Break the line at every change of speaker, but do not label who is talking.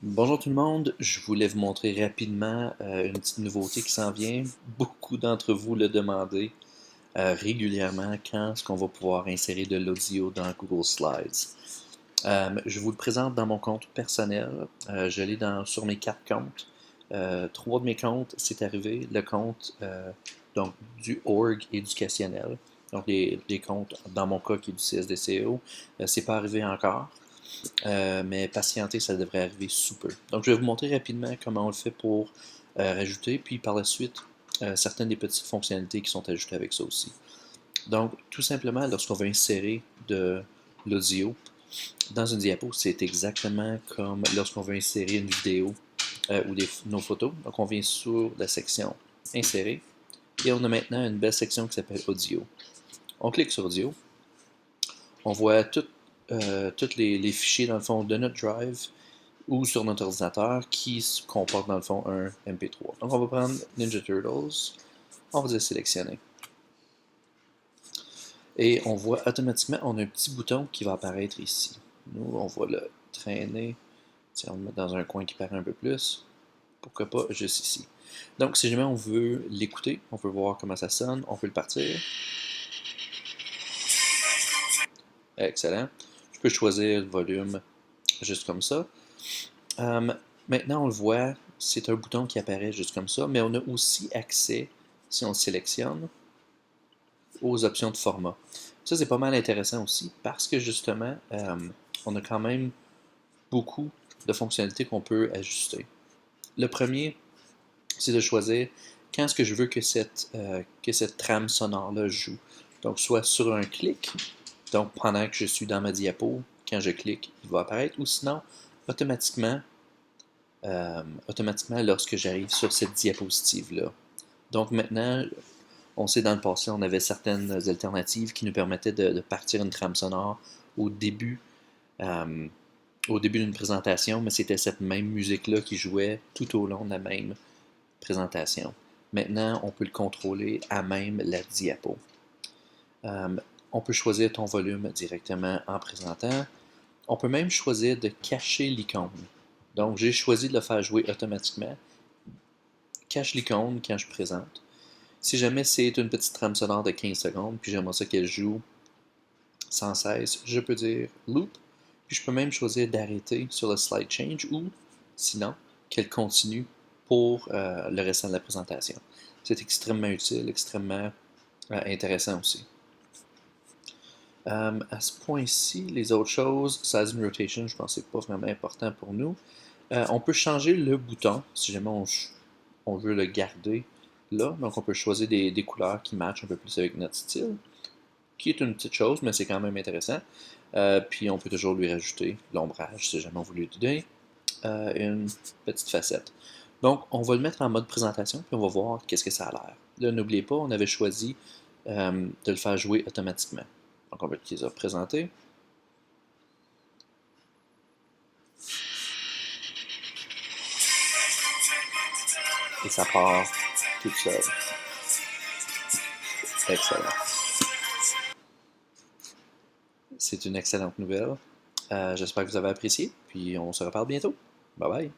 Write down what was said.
Bonjour tout le monde, je voulais vous montrer rapidement une petite nouveauté qui s'en vient. Beaucoup d'entre vous le demandez régulièrement quand est-ce qu'on va pouvoir insérer de l'audio dans Google Slides. Je vous le présente dans mon compte personnel. Je l'ai sur mes 4 comptes. Trois de mes comptes, c'est arrivé. Le compte donc du org éducationnel. Donc les comptes, dans mon cas qui est du CSDCO, c'est pas arrivé encore. Mais patienter, ça devrait arriver sous peu. Donc, je vais vous montrer rapidement comment on le fait pour rajouter, puis par la suite, certaines des petites fonctionnalités qui sont ajoutées avec ça aussi. Donc, tout simplement, lorsqu'on veut insérer de l'audio dans une diapo, c'est exactement comme lorsqu'on veut insérer une vidéo ou nos photos. Donc, on vient sur la section Insérer et on a maintenant une belle section qui s'appelle Audio. On clique sur Audio. On voit tous les fichiers, dans le fond, de notre drive ou sur notre ordinateur qui comporte, dans le fond, un MP3. Donc, on va prendre Ninja Turtles. On va dire sélectionner. Et on voit automatiquement, on a un petit bouton qui va apparaître ici. Nous, on va le traîner. Si on le met dans un coin qui paraît un peu plus. Pourquoi pas juste ici. Donc, si jamais on veut l'écouter, on veut voir comment ça sonne, on peut le partir. Excellent. Je peux choisir le volume juste comme ça. Maintenant, on le voit, c'est un bouton qui apparaît juste comme ça, mais on a aussi accès, si on le sélectionne, aux options de format. Ça, c'est pas mal intéressant aussi parce que justement, on a quand même beaucoup de fonctionnalités qu'on peut ajuster. Le premier, c'est de choisir quand est-ce que je veux que cette trame sonore-là joue. Donc, soit sur un clic, donc pendant que je suis dans ma diapo, quand je clique, il va apparaître, ou sinon, automatiquement, lorsque j'arrive sur cette diapositive-là. Donc maintenant, on sait dans le passé, on avait certaines alternatives qui nous permettaient de partir une trame sonore au début, euh, au début d'une présentation, mais c'était cette même musique-là qui jouait tout au long de la même présentation. Maintenant, on peut le contrôler à même la diapo. On peut choisir ton volume directement en présentant. On peut même choisir de cacher l'icône. Donc, j'ai choisi de le faire jouer automatiquement. Cache l'icône quand je présente. Si jamais c'est une petite trame sonore de 15 secondes, puis j'aimerais ça qu'elle joue sans cesse, je peux dire loop, puis je peux même choisir d'arrêter sur le slide change ou, sinon, qu'elle continue pour le restant de la présentation. C'est extrêmement utile, extrêmement intéressant aussi. À ce point-ci, les autres choses, size and rotation, je pense que c'est pas vraiment important pour nous. On peut changer le bouton si jamais on veut le garder là. Donc, on peut choisir des couleurs qui matchent un peu plus avec notre style, qui est une petite chose, mais c'est quand même intéressant. Puis, on peut toujours lui rajouter l'ombrage si jamais on veut lui donner une petite facette. Donc, on va le mettre en mode présentation, puis on va voir qu'est-ce que ça a l'air. Là, n'oubliez pas, on avait choisi de le faire jouer automatiquement. Donc, on va les présenter. Et ça part tout seul. Excellent. C'est une excellente nouvelle. J'espère que vous avez apprécié, puis on se reparle bientôt. Bye bye.